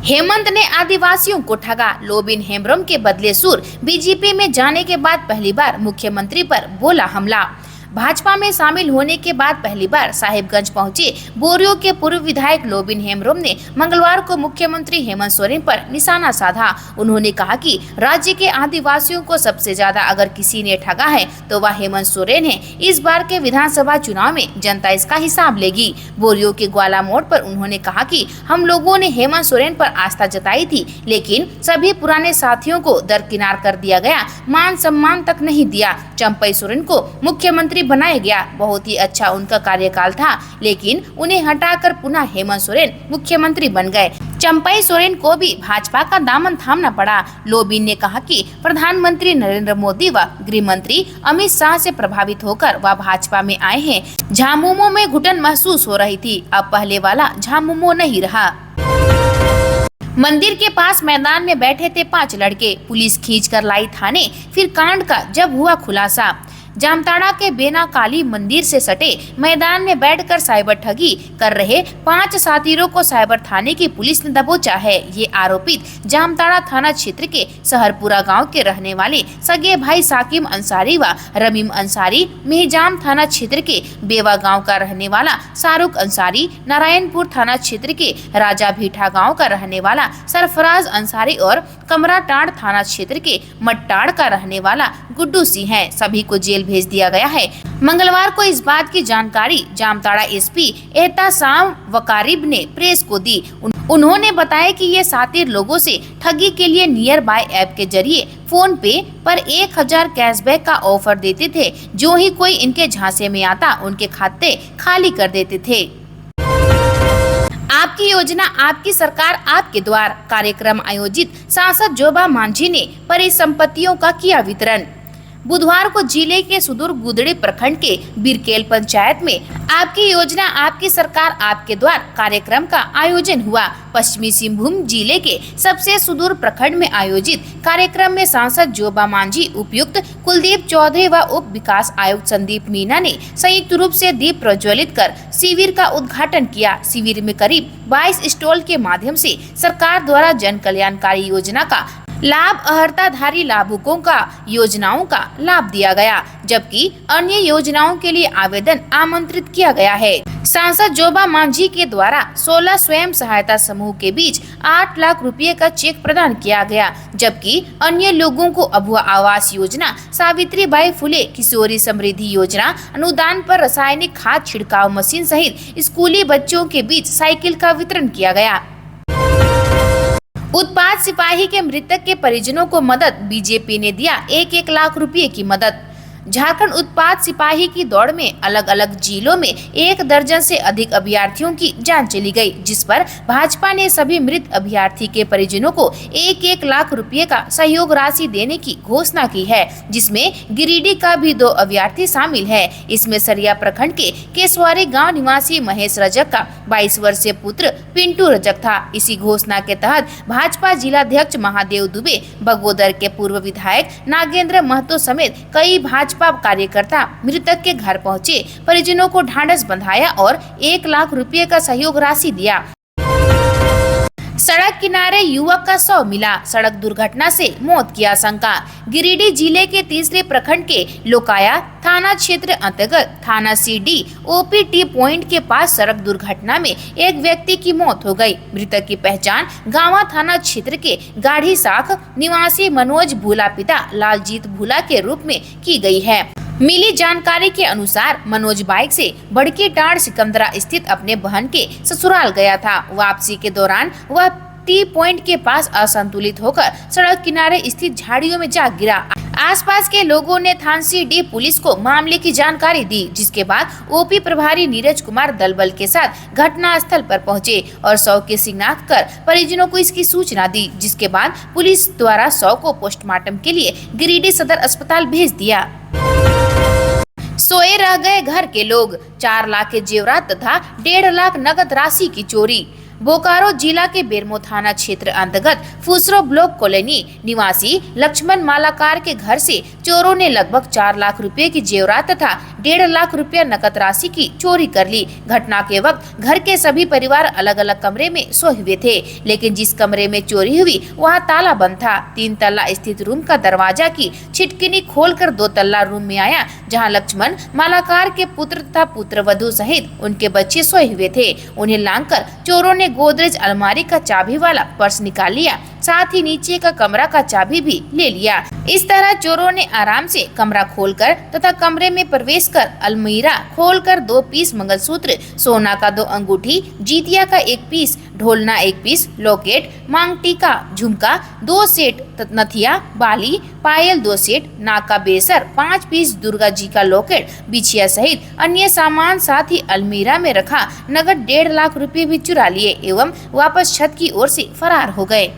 हेमंत ने आदिवासियों को ठगा, लोबिन हेम्ब्रम के बदले सुर। बीजेपी में जाने के बाद पहली बार मुख्यमंत्री पर बोला हमला। भाजपा में शामिल होने के बाद पहली बार साहिबगंज पहुंचे बोरियो के पूर्व विधायक लोबिन हेम्ब्रम ने मंगलवार को मुख्यमंत्री हेमंत सोरेन पर निशाना साधा। उन्होंने कहा कि राज्य के आदिवासियों को सबसे ज्यादा अगर किसी ने ठगा है तो वह हेमंत सोरेन है। इस बार के विधानसभा चुनाव में जनता इसका हिसाब लेगी। बोरियो के ग्वाला मोड़ पर उन्होंने कहा कि हम लोगों ने हेमंत सोरेन पर आस्था जताई थी, लेकिन सभी पुराने साथियों को दरकिनार कर दिया गया, मान सम्मान तक नहीं दिया। चंपई सोरेन को मुख्यमंत्री बनाया गया, बहुत ही अच्छा उनका कार्यकाल था, लेकिन उन्हें हटाकर पुनः हेमंत सोरेन मुख्यमंत्री बन गए। चंपई सोरेन को भी भाजपा का दामन थामना पड़ा। लोबिन ने कहा कि प्रधानमंत्री नरेंद्र मोदी व गृह मंत्री अमित शाह से प्रभावित होकर वह भाजपा में आए हैं। झामुमो में घुटन महसूस हो रही थी, अब पहले वाला झामुमो नहीं रहा। मंदिर के पास मैदान में बैठे थे 5 लड़के, पुलिस खींच कर लाई थाने। फिर कांड का जब हुआ खुलासा। जामताड़ा के बेना काली मंदिर से सटे मैदान में बैठकर साइबर ठगी कर रहे 5 साथीरों को साइबर थाने की पुलिस ने दबोचा है। ये आरोपित जामताड़ा थाना क्षेत्र के सहरपुरा गांव के रहने वाले सगे भाई साकिम अंसारी व रमीम अंसारी, मेहजाम थाना क्षेत्र के बेवा गांव का रहने वाला शाहरुख अंसारी, नारायणपुर थाना क्षेत्र के राजा भीठा गांव का रहने वाला सरफराज अंसारी और कमराटाड़ थाना क्षेत्र के मट्टाड़ का रहने वाला गुड्डू सिंह है। सभी को जेल भेज दिया गया है। मंगलवार को इस बात की जानकारी जामताड़ा एसपी एहतासाम वकारिब ने प्रेस को दी। उन्होंने बताया कि ये सातिर लोगों से ठगी के लिए नियर बाय ऐप के जरिए फोन पे पर 1000 कैशबैक का ऑफर देते थे। जो ही कोई इनके झांसे में आता उनके खाते खाली कर देते थे। आपकी योजना आपकी सरकार आपके द्वार कार्यक्रम आयोजित सांसद जोबा मांझी ने परिसंपत्तियों का किया वितरण। बुधवार को जिले के सुदूर गुदड़ी प्रखंड के बिरकेल पंचायत में आपकी योजना आपकी सरकार आपके द्वार कार्यक्रम का आयोजन हुआ। पश्चिमी सिंहभूम जिले के सबसे सुदूर प्रखंड में आयोजित कार्यक्रम में सांसद जोबा मांझी, उपायुक्त कुलदीप चौधरी व उप विकास आयुक्त संदीप मीना ने संयुक्त रूप से दीप प्रज्वलित कर शिविर का उद्घाटन किया। शिविर में करीब 22 स्टॉल के माध्यम से सरकार द्वारा जन कल्याणकारी योजना का लाभ अर्हताधारी लाभुकों का योजनाओं का लाभ दिया गया, जबकि अन्य योजनाओं के लिए आवेदन आमंत्रित किया गया है। सांसद जोबा मांझी के द्वारा 16 स्वयं सहायता समूह के बीच 8 लाख रुपए का चेक प्रदान किया गया, जबकि अन्य लोगों को अभुआ आवास योजना, सावित्री बाई फुले किशोरी समृद्धि योजना, अनुदान पर रासायनिक खाद छिड़काव मशीन सहित स्कूली बच्चों के बीच साइकिल का वितरण किया गया। उत्पाद सिपाही के मृतक के परिजनों को मदद, बीजेपी ने दिया 1-1 लाख रुपए की मदद। झारखंड उत्पाद सिपाही की दौड़ में अलग अलग जिलों में 1 दर्जन से अधिक अभ्यर्थियों की जान चली गई, जिस पर भाजपा ने सभी मृत अभ्यर्थी के परिजनों को 1-1 लाख रुपए का सहयोग राशि देने की घोषणा की है, जिसमें गिरिडीह का भी 2 अभ्यर्थी शामिल है। इसमें सरिया प्रखंड के केसवारी गांव निवासी महेश रजक का 22 वर्षीय पुत्र पिंटू रजक था। इसी घोषणा के तहत भाजपा जिलाध्यक्ष महादेव दुबे, बगोदर के पूर्व विधायक नागेंद्र महतो समेत कई भाजपा कार्यकर्ता मृतक के घर पहुंचे, परिजनों को ढांढस बंधाया और 1 लाख रुपए का सहयोग राशि दिया। सड़क किनारे युवक का शव मिला, सड़क दुर्घटना से मौत की आशंका। गिरिडीह जिले के तीसरे प्रखंड के लोकाया थाना क्षेत्र अंतर्गत थाना सीडी ओपीटी पॉइंट के पास सड़क दुर्घटना में एक व्यक्ति की मौत हो गई। मृतक की पहचान गांवा थाना क्षेत्र के गाढ़ी साख निवासी मनोज भूला पिता लालजीत भूला के रूप में की गई है। मिली जानकारी के अनुसार मनोज बाइक से बड़की टाड़ सिकंदरा स्थित अपने बहन के ससुराल गया था। वापसी के दौरान वह टी पॉइंट के पास असंतुलित होकर सड़क किनारे स्थित झाड़ियों में जा गिरा। आसपास के लोगों ने थानसीडी पुलिस को मामले की जानकारी दी, जिसके बाद ओपी प्रभारी नीरज कुमार दलबल के साथ घटना स्थल पर पहुंचे और शव की शिनाख्त कर परिजनों को इसकी सूचना दी, जिसके बाद पुलिस द्वारा शव को पोस्टमार्टम के लिए गिरिडीह सदर अस्पताल भेज दिया। सोए रह गए घर के लोग, 4 लाख के जेवरात तथा 1.5 लाख नगद राशि की चोरी। बोकारो जिला के बेरमो थाना क्षेत्र अंतर्गत फुसरो ब्लॉक कॉलोनी निवासी लक्ष्मण मालाकार के घर से चोरों ने लगभग 4 लाख रुपए की जेवरात तथा 1.5 लाख रुपया नकद राशि की चोरी कर ली। घटना के वक्त घर के सभी परिवार अलग अलग कमरे में सोए हुए थे, लेकिन जिस कमरे में चोरी हुई वहां ताला बंद था। 3 तल्ला स्थित रूम का दरवाजा की छिटकिनी खोलकर 2 तल्ला रूम में आया, जहां लक्ष्मण मालाकार के पुत्र तथा पुत्रवधू सहित उनके बच्चे सोए हुए थे। उन्हें लांघकर चोरों ने गोदरेज अलमारी का चाबी वाला पर्स निकाल लिया, साथ ही नीचे का कमरा का चाबी भी ले लिया। इस तरह चोरों ने आराम से कमरा खोलकर तथा कमरे में प्रवेश कर अलमीरा खोलकर 2 पीस मंगलसूत्र, सोना का 2 अंगूठी, जीतिया का 1 पीस, ढोलना 1 पीस, लॉकेट, मांग टीका, झुमका 2 सेट, नथिया, बाली, पायल 2 सेट, नाक का बेसर 5 पीस, दुर्गा जी का लॉकेट, बिछिया सहित अन्य सामान, साथ ही अलमीरा में रखा नगद 1.5 लाख रुपए भी चुरा लिए एवं वापस छत की ओर से फरार हो गए।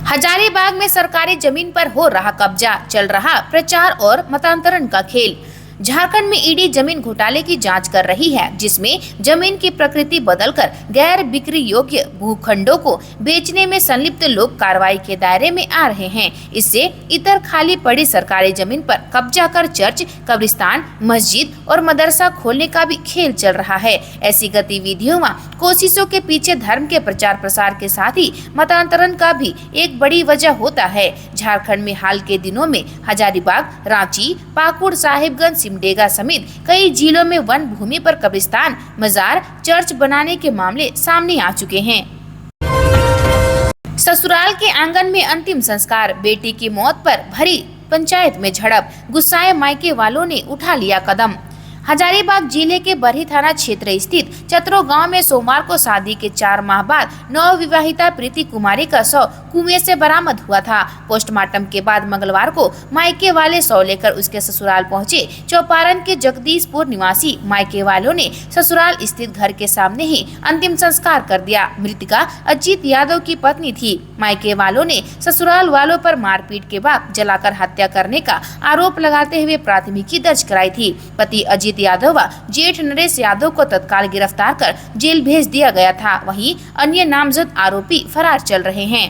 हजारीबाग में सरकारी जमीन पर हो रहा कब्जा, चल रहा प्रचार और मतांतरण का खेल। झारखंड में ईडी जमीन घोटाले की जांच कर रही है, जिसमें जमीन की प्रकृति बदलकर गैर बिक्री योग्य भूखंडों को बेचने में संलिप्त लोग कार्रवाई के दायरे में आ रहे हैं। इससे इतर खाली पड़ी सरकारी जमीन पर कब्जा कर चर्च, कब्रिस्तान, मस्जिद और मदरसा खोलने का भी खेल चल रहा है। ऐसी गतिविधियों व कोशिशों के पीछे धर्म के प्रचार प्रसार के साथ ही मतांतरण का भी एक बड़ी वजह होता है। झारखंड में हाल के दिनों में हजारीबाग, रांची, पाकुड़, साहिबगंज, सिमडेगा समेत कई जिलों में वन भूमि पर कब्रिस्तान, मजार, चर्च बनाने के मामले सामने आ चुके हैं। ससुराल के आंगन में अंतिम संस्कार, बेटी की मौत पर भरी पंचायत में झड़प, गुस्साए मायके वालों ने उठा लिया कदम। हजारीबाग जिले के बरही थाना क्षेत्र स्थित चतरो गांव में सोमवार को शादी के 4 माह बाद नवविवाहिता प्रीति कुमारी का शव कुएं से बरामद हुआ था। पोस्टमार्टम के बाद मंगलवार को मायके वाले शव लेकर उसके ससुराल पहुंचे। चौपारण के जगदीशपुर निवासी मायके वालों ने ससुराल स्थित घर के सामने ही अंतिम संस्कार कर दिया। मृतका अजीत यादव की पत्नी थी। मायके वालों ने ससुराल वालों पर मारपीट के बाद जलाकर हत्या करने का आरोप लगाते हुए प्राथमिकी दर्ज कराई थी। पति अजीत यादव व जेठ नरेश यादव को तत्काल गिरफ्तार कर जेल भेज दिया गया था। वहीं अन्य नामजद आरोपी फरार चल रहे हैं।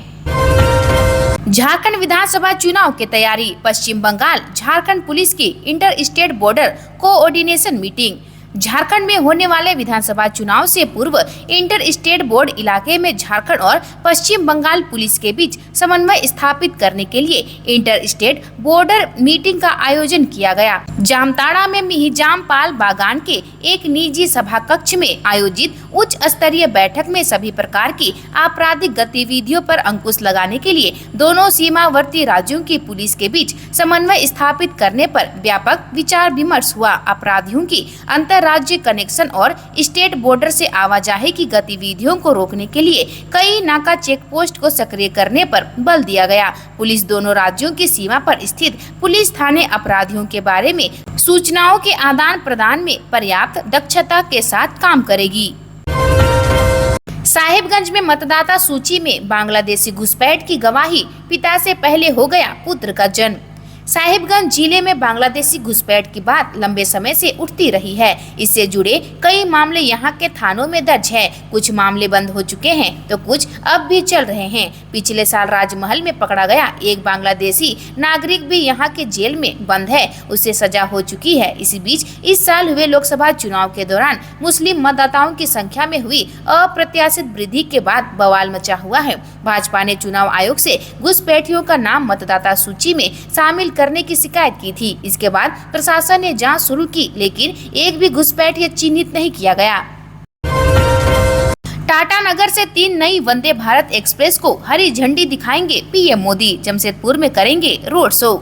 झारखंड विधानसभा चुनाव की तैयारी, पश्चिम बंगाल झारखंड पुलिस की inter state border coordination meeting. Jharkhand में होने वाले विधानसभा चुनाव से पूर्व इंटर स्टेट बोर्ड इलाके में झारखंड और पश्चिम बंगाल पुलिस के बीच समन्वय स्थापित करने के लिए इंटर स्टेट बॉर्डर मीटिंग का आयोजन किया गया। जामताड़ा में मिहिजाम पाल बागान के एक निजी सभा कक्ष में आयोजित उच्च स्तरीय बैठक में सभी प्रकार की आपराधिक गतिविधियों पर अंकुश लगाने के लिए दोनों सीमावर्ती राज्यों की पुलिस के बीच समन्वय स्थापित करने पर व्यापक विचार विमर्श हुआ। अपराधियों की राज्य कनेक्शन और स्टेट बॉर्डर से आवाजाही की गतिविधियों को रोकने के लिए कई नाका चेक पोस्ट को सक्रिय करने पर बल दिया गया। पुलिस दोनों राज्यों की सीमा पर स्थित पुलिस थाने अपराधियों के बारे में सूचनाओं के आदान प्रदान में पर्याप्त दक्षता के साथ काम करेगी। साहिबगंज में मतदाता सूची में बांग्लादेशी घुसपैठ की गवाही, पिता से पहले हो गया पुत्र का जन्म। साहिबगंज जिले में बांग्लादेशी घुसपैठ की बात लंबे समय से उठती रही है। इससे जुड़े कई मामले यहां के थानों में दर्ज है। कुछ मामले बंद हो चुके हैं तो कुछ अब भी चल रहे हैं। पिछले साल राजमहल में पकड़ा गया एक बांग्लादेशी नागरिक भी यहां के जेल में बंद है, उसे सजा हो चुकी है। इसी बीच इस साल हुए लोकसभा चुनाव के दौरान मुस्लिम मतदाताओं की संख्या में हुई अप्रत्याशित वृद्धि के बाद बवाल मचा हुआ है। भाजपा ने चुनाव आयोग से घुसपैठियों का नाम मतदाता सूची में शामिल करने की शिकायत की थी। इसके बाद प्रशासन ने जांच शुरू की, लेकिन एक भी घुसपैठिया चिन्हित नहीं किया गया। टाटा नगर से 3 नई वंदे भारत एक्सप्रेस को हरी झंडी दिखाएंगे पीएम मोदी। जमशेदपुर में करेंगे रोड शो।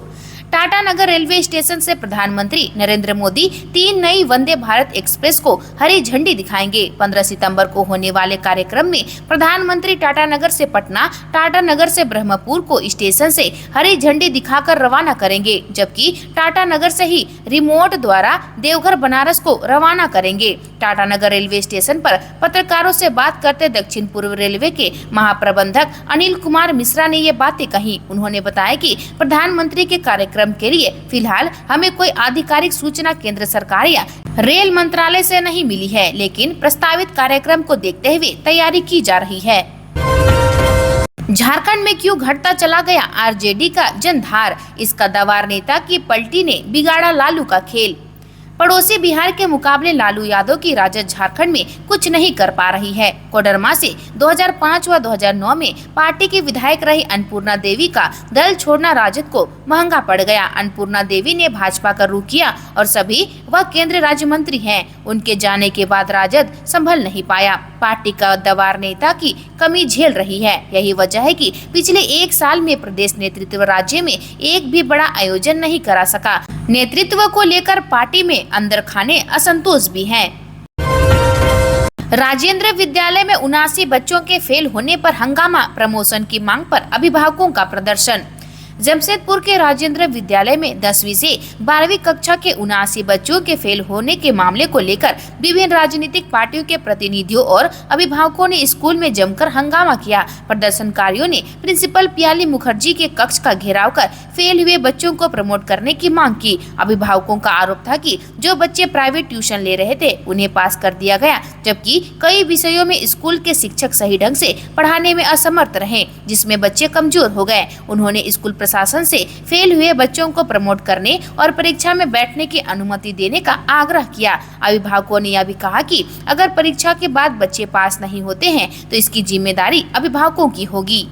टाटा नगर रेलवे स्टेशन से प्रधानमंत्री नरेंद्र मोदी 3 नई वंदे भारत एक्सप्रेस को हरी झंडी दिखाएंगे। 15 सितंबर को होने वाले कार्यक्रम में प्रधानमंत्री टाटा नगर से पटना, टाटा नगर से ब्रह्मपुर को स्टेशन से हरी झंडी दिखाकर रवाना करेंगे, जबकि टाटा नगर से ही रिमोट द्वारा देवघर बनारस को रवाना करेंगे। टाटा नगर रेलवे स्टेशन पर पत्रकारों से बात करते दक्षिण पूर्व रेलवे के महाप्रबंधक अनिल कुमार मिश्रा ने ये बातें कही। उन्होंने बताया कि प्रधानमंत्री के कार्यक्रम कार्यक्रम के लिए फिलहाल हमें कोई आधिकारिक सूचना केंद्र सरकार या रेल मंत्रालय से नहीं मिली है, लेकिन प्रस्तावित कार्यक्रम को देखते हुए तैयारी की जा रही है। झारखंड में क्यों घटता चला गया आरजेडी का जनधार, इस कद्दावर नेता की पलटी ने बिगाड़ा लालू का खेल। पड़ोसी बिहार के मुकाबले लालू यादव की राजद झारखंड में कुछ नहीं कर पा रही है। कोडरमा से 2005 व 2009 में पार्टी की विधायक रही अन्नपूर्णा देवी का दल छोड़ना राजद को महंगा पड़ गया। अन्नपूर्णा देवी ने भाजपा का रुख किया और सभी वह केंद्रीय राज्य मंत्री हैं। उनके जाने के बाद राजद संभल नहीं पाया। पार्टी का दवार नेता की कमी झेल रही है। यही वजह है कि पिछले एक साल में प्रदेश नेतृत्व राज्य में एक भी बड़ा आयोजन नहीं करा सका। नेतृत्व को लेकर पार्टी में अंदर खाने असंतोष भी हैं। राजेंद्र विद्यालय में 79 बच्चों के फेल होने पर हंगामा, प्रमोशन की मांग पर अभिभावकों का प्रदर्शन। जमशेदपुर के राजेंद्र विद्यालय में 10वीं से 12वीं कक्षा के 79 बच्चों के फेल होने के मामले को लेकर विभिन्न राजनीतिक पार्टियों के प्रतिनिधियों और अभिभावकों ने स्कूल में जमकर हंगामा किया। प्रदर्शनकारियों ने प्रिंसिपल पियाली मुखर्जी के कक्ष का घेराव कर फेल हुए बच्चों को प्रमोट करने की मांग की। अभिभावकों का आरोप था कि जो बच्चे प्राइवेट ट्यूशन ले रहे थे उन्हें पास कर दिया गया, जबकि कई विषयों में स्कूल के शिक्षक सही ढंग से पढ़ाने में असमर्थ रहे, जिसमें बच्चे कमजोर हो गए। उन्होंने स्कूल प्रशासन से फेल हुए बच्चों को प्रमोट करने और परीक्षा में बैठने की अनुमति देने का आग्रह किया। अभिभावकों ने यह भी कहा कि अगर परीक्षा के बाद बच्चे पास नहीं होते हैं तो इसकी जिम्मेदारी अभिभावकों की होगी।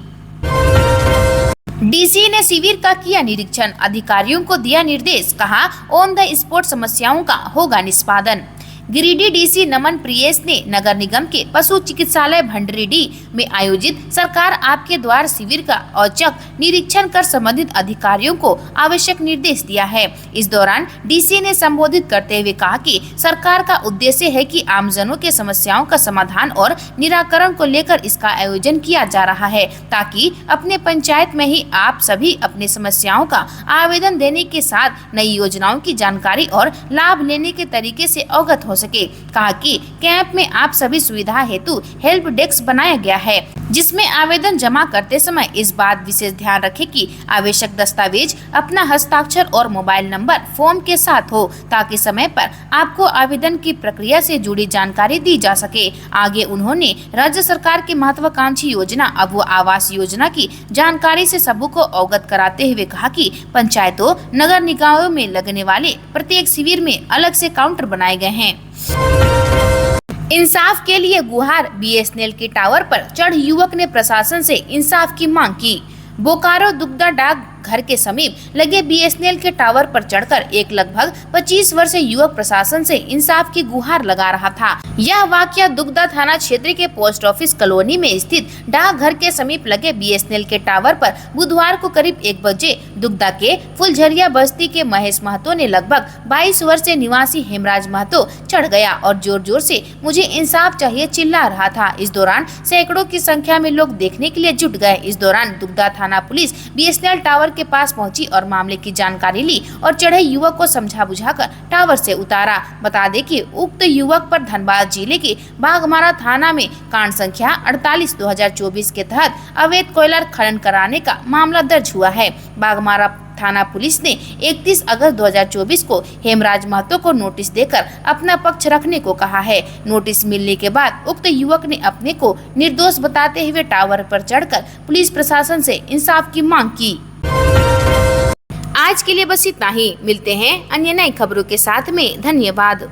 डीसी ने शिविर का किया निरीक्षण, अधिकारियों को दिया निर्देश, कहा ऑन द स्पॉट समस्याओं का होगा निष्पादन। गिरिडीह डीसी नमन प्रियेश ने नगर निगम के पशु चिकित्सालय भंडरीडीह में आयोजित सरकार आपके द्वार शिविर का औचक निरीक्षण कर संबंधित अधिकारियों को आवश्यक निर्देश दिया है। इस दौरान डीसी ने संबोधित करते हुए कहा कि सरकार का उद्देश्य है कि आमजनों के समस्याओं का समाधान और निराकरण को लेकर इसका आयोजन किया जा रहा है, ताकि अपने पंचायत में ही आप सभी अपनी समस्याओं का आवेदन देने के साथ नई योजनाओं की जानकारी और लाभ लेने के तरीके से अवगत हो सके। कहा कि कैंप में आप सभी सुविधा हेतु हेल्प डेस्क बनाया गया है, जिसमें आवेदन जमा करते समय इस बात विशेष ध्यान रखें कि आवश्यक दस्तावेज अपना हस्ताक्षर और मोबाइल नंबर फॉर्म के साथ हो, ताकि समय पर आपको आवेदन की प्रक्रिया से जुड़ी जानकारी दी जा सके। आगे उन्होंने राज्य सरकार की महत्वाकांक्षी योजना अब आवास योजना की जानकारी से सबको अवगत कराते हुए कहा कि पंचायतों नगर निकायों में लगने वाले प्रत्येक शिविर में अलग से काउंटर बनाए गए हैं। इंसाफ के लिए गुहार, बीएसएनएल के टावर पर चढ़ युवक ने प्रशासन से इंसाफ की मांग की। बोकारो दुग्धा डाक घर के समीप लगे बीएसएनएल के टावर पर चढ़कर एक लगभग 25 वर्षीय युवक प्रशासन से इंसाफ की गुहार लगा रहा था। यह वाकया दुग्धा थाना क्षेत्र के पोस्ट ऑफिस कॉलोनी में स्थित डाक घर के समीप लगे बीएसएनएल के टावर पर बुधवार को करीब 1 बजे दुग्धा के फुलझरिया बस्ती के महेश महतो ने लगभग 22 वर्षीय निवासी हेमराज महतो चढ़ गया और जोर जोर से मुझे इंसाफ चाहिए चिल्ला रहा था। इस दौरान सैकड़ों की संख्या में लोग देखने के लिए जुट गए। इस दौरान दुग्धा थाना पुलिस बीएसएनएल टावर के पास पहुंची और मामले की जानकारी ली और चढ़े युवक को समझा बुझाकर टावर से उतारा। बता दें कि उक्त युवक पर धनबाद जिले के बाघमारा थाना में कांड संख्या 48/2024 के तहत अवैध कोयला खनन कराने का मामला दर्ज हुआ है। बाघमारा थाना पुलिस ने 31 अगस्त 2024 को हेमराज महतो को नोटिस देकर अपना पक्ष रखने को कहा है। नोटिस मिलने के बाद उक्त युवक ने अपने को निर्दोष बताते हुए टावर पर चढ़कर पुलिस प्रशासन से इंसाफ की मांग की। आज के लिए बस इतना ही। मिलते हैं अन्य नई खबरों के साथ में। धन्यवाद।